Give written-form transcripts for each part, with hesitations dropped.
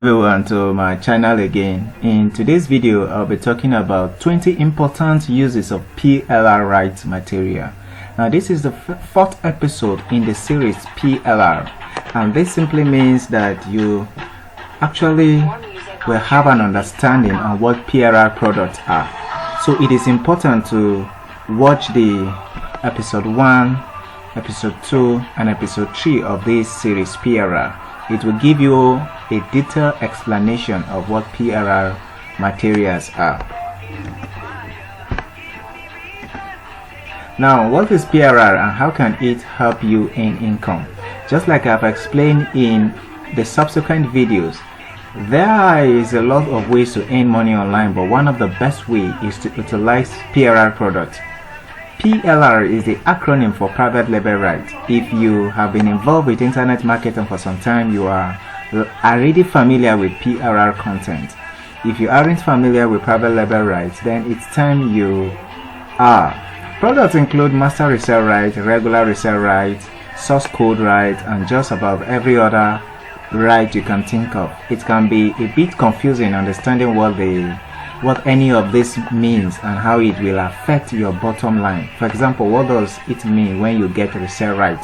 Everyone to my channel again. In today's video I'll be talking about 20 important uses of PLR Rights Material. Now this is the fourth episode in the series PLR, and this simply means that you actually will have an understanding on what PLR products are. So it is important to watch the episode 1, episode 2 and episode 3 of this series PLR. It will give you a detailed explanation of what PLR materials are. Now, what is PLR and how can it help you in income? Just like I've explained in the subsequent videos, there is a lot of ways to earn money online, but one of the best ways is to utilize PLR products. PLR is the acronym for private label rights. If you have been involved with internet marketing for some time, you are already familiar with PLR content. If you aren't familiar with private label rights, then it's time you are. Products include master resale rights, regular resale rights, source code rights, and just about every other right you can think of. It can be a bit confusing understanding what any of this means and how it will affect your bottom line. For example, what does it mean when you get resale right?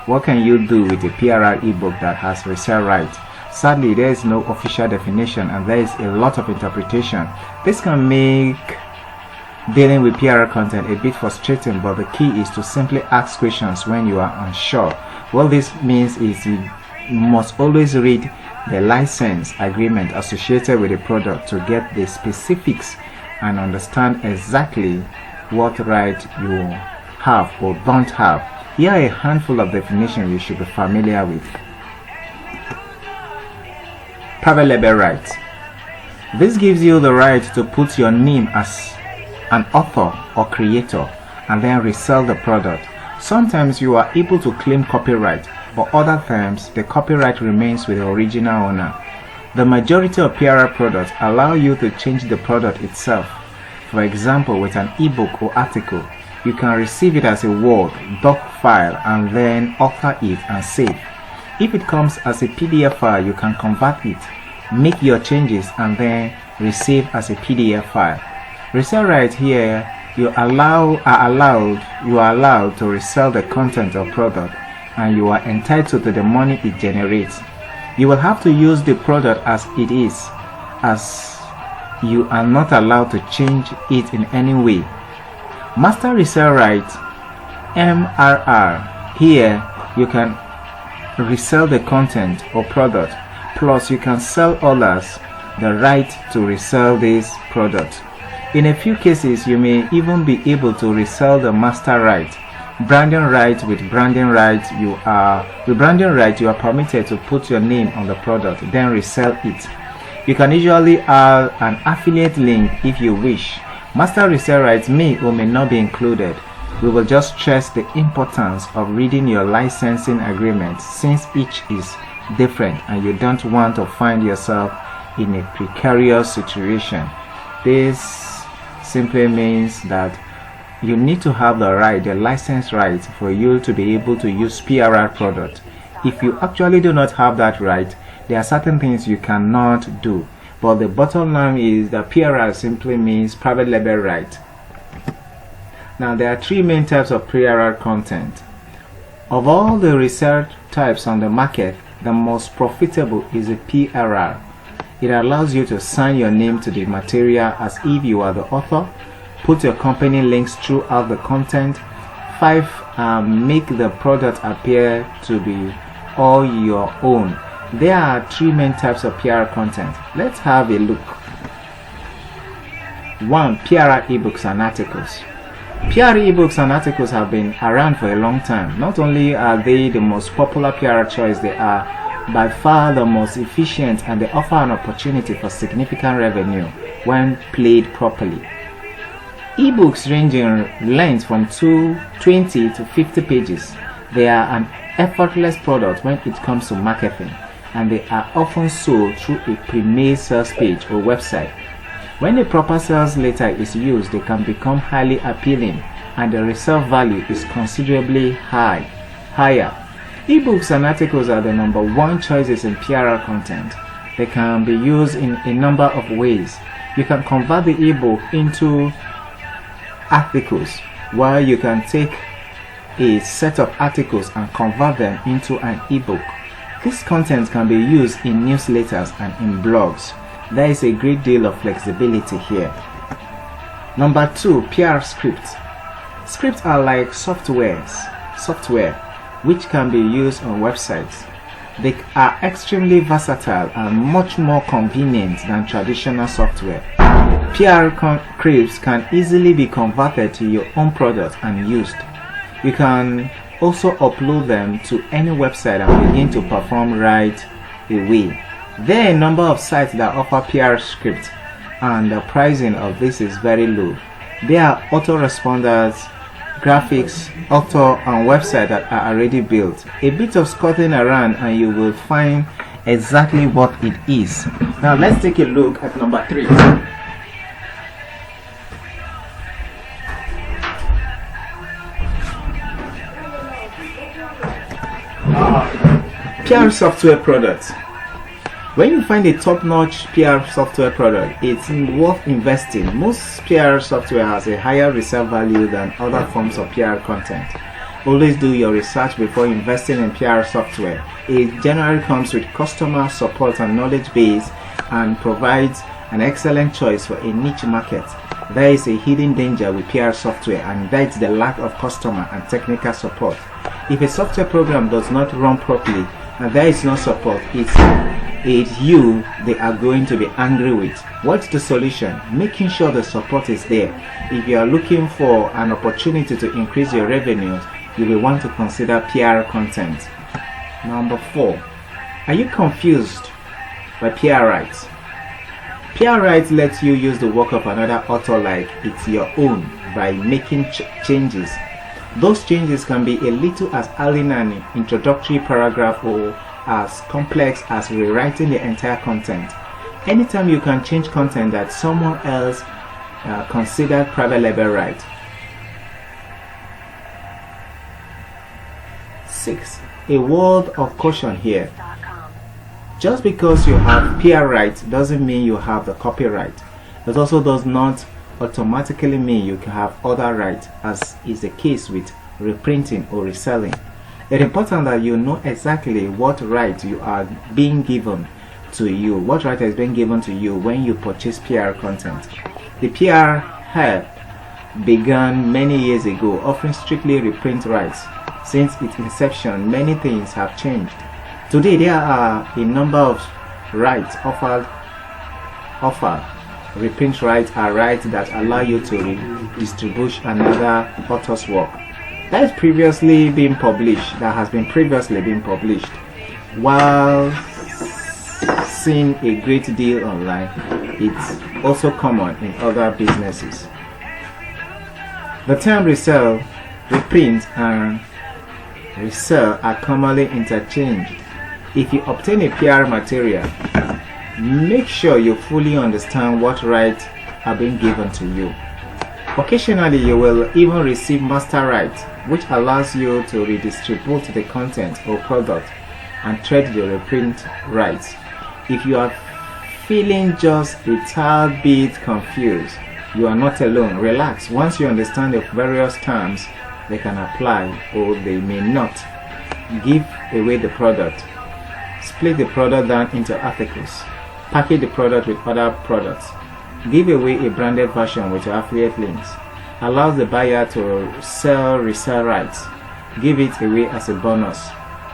What can you do with a PLR ebook that has resale right? Sadly, there is no official definition and there is a lot of interpretation. This can make dealing with PLR content a bit frustrating, but the key is to simply ask questions when you are unsure. What this means is you must always read the license agreement associated with the product to get the specifics and understand exactly what right you have or don't have. Here are a handful of definitions you should be familiar with. Private label rights. This gives you the right to put your name as an author or creator and then resell the product. Sometimes you are able to claim copyright, but other times the copyright remains with the original owner. The majority of PLR products allow you to change the product itself. For example, with an ebook or article, you can receive it as a Word, doc file and then author it and save. If it comes as a PDF file, you can convert it, make your changes and then receive as a PDF file. Resale rights here, you are allowed to resell the content of product and you are entitled to the money it generates. You will have to use the product as it is, as you are not allowed to change it in any way. Master resale right, MRR. Here you can resell the content or product, plus you can sell others the right to resell this product. In a few cases, you may even be able to resell the master right. Branding rights. With branding rights, you are permitted to put your name on the product, then resell it. You can usually add an affiliate link if you wish. Master resale rights may or may not be included. We will just stress the importance of reading your licensing agreement since each is different and you don't want to find yourself in a precarious situation. This simply means that you need to have the license right for you to be able to use PLR product. If you actually do not have that right, there are certain things you cannot do. But the bottom line is that PLR simply means private label right. Now there are three main types of PLR content. Of all the research types on the market, the most profitable is a PLR. It allows you to sign your name to the material as if you are the author, put your company links throughout the content. 5. Make the product appear to be all your own. There are three main types of PLR content. Let's have a look. 1. PLR ebooks and articles. PLR ebooks and articles have been around for a long time. Not only are they the most popular PLR choice, they are by far the most efficient and they offer an opportunity for significant revenue when played properly. Ebooks range in length from 20 to 50 pages. They are an effortless product when it comes to marketing, and they are often sold through a pre-made sales page or website. When a proper sales letter is used, they can become highly appealing and the resale value is considerably higher. Ebooks and articles are the #1 choices in PLR content. They can be used in a number of ways. You can convert the ebook into articles, while you can take a set of articles and convert them into an ebook. This content can be used in newsletters and in blogs. There is a great deal of flexibility here. Number 2, PR scripts. Scripts are like software which can be used on websites. They are extremely versatile and much more convenient than traditional software. PR scripts can easily be converted to your own product and used. You can also upload them to any website and begin to perform right away. There are a number of sites that offer PR scripts, and the pricing of this is very low. There are autoresponders, graphics, author, and websites that are already built. A bit of scouting around and you will find exactly what it is. Now let's take a look at number 3. PR software products. When you find a top-notch PR software product, it's worth investing. Most PR software has a higher resale value than other forms of PR content. Always do your research before investing in PR software. It generally comes with customer support and knowledge base and provides an excellent choice for a niche market. There is a hidden danger with PR software, and that's the lack of customer and technical support. If a software program does not run properly and there is no support, it's you they are going to be angry with. What's the solution? Making sure the support is there. If you are looking for an opportunity to increase your revenues, you will want to consider PR content. Number 4. Are you confused by PR rights? PR rights lets you use the work of another author like it's your own by making changes. Those changes can be a little as adding an introductory paragraph or as complex as rewriting the entire content. Anytime you can change content that someone else considered private label right. 6. A word of caution here. Just because you have PR rights doesn't mean you have the copyright. It also does not automatically mean you can have other rights, as is the case with reprinting or reselling. It's important that you know exactly what right you are being given to you, what right is being given to you when you purchase PR content. The PR help began many years ago, offering strictly reprint rights. Since its inception, many things have changed. Today there are a number of rights offered. Reprint rights are rights that allow you to distribute another author's work that has previously been published, While seeing a great deal online, it's also common in other businesses. The term resell, reprint, and resell are commonly interchanged. If you obtain a PR material, make sure you fully understand what rights are being given to you. Occasionally, you will even receive master rights, which allows you to redistribute the content or product and trade the reprint rights. If you are feeling just a tad bit confused, you are not alone. Relax. Once you understand the various terms, they can apply or they may not. Give away the product. Split the product down into articles. Package the product with other products. Give away a branded version with your affiliate links. Allows the buyer to sell resell rights. Give it away as a bonus.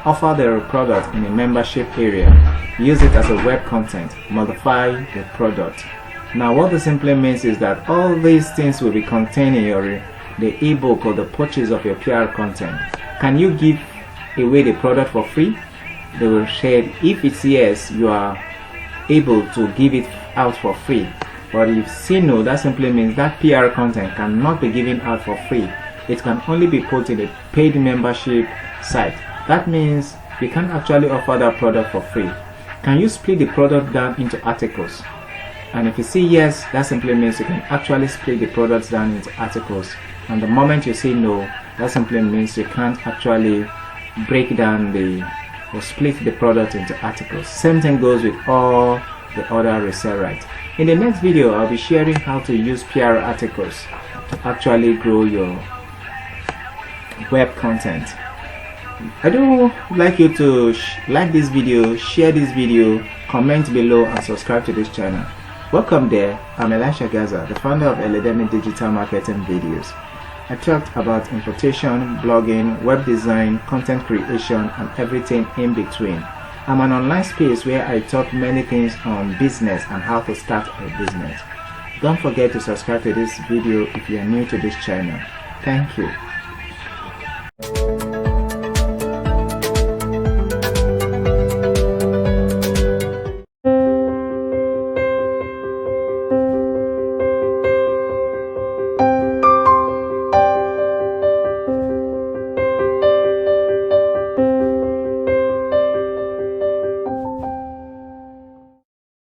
Offer the product in a membership area. Use it as a web content. Modify the product. Now what this simply means is that all these things will be contained in the ebook or the purchase of your PR content. Can you give away the product for free? They will share. If it's yes, you are able to give it out for free. But if say no, that simply means that PR content cannot be given out for free. It can only be put in a paid membership site. That means you can't actually offer that product for free. Can you split the product down into articles? And if you say yes, that simply means you can actually split the products down into articles. And the moment you say no, that simply means you can't actually break down the or split the product into articles. Same thing goes with all the other resale rights. In the next video, I'll be sharing how to use PLR articles to actually grow your web content. I do like you to like this video, share this video, comment below, and subscribe to this channel. Welcome there. I'm Elisha Gaza, the founder of Eledemi Digital Marketing Videos. I talked about importation, blogging, web design, content creation, and everything in between. I'm an online space where I talk many things on business and how to start a business. Don't forget to subscribe to this video if you are new to this channel. Thank you.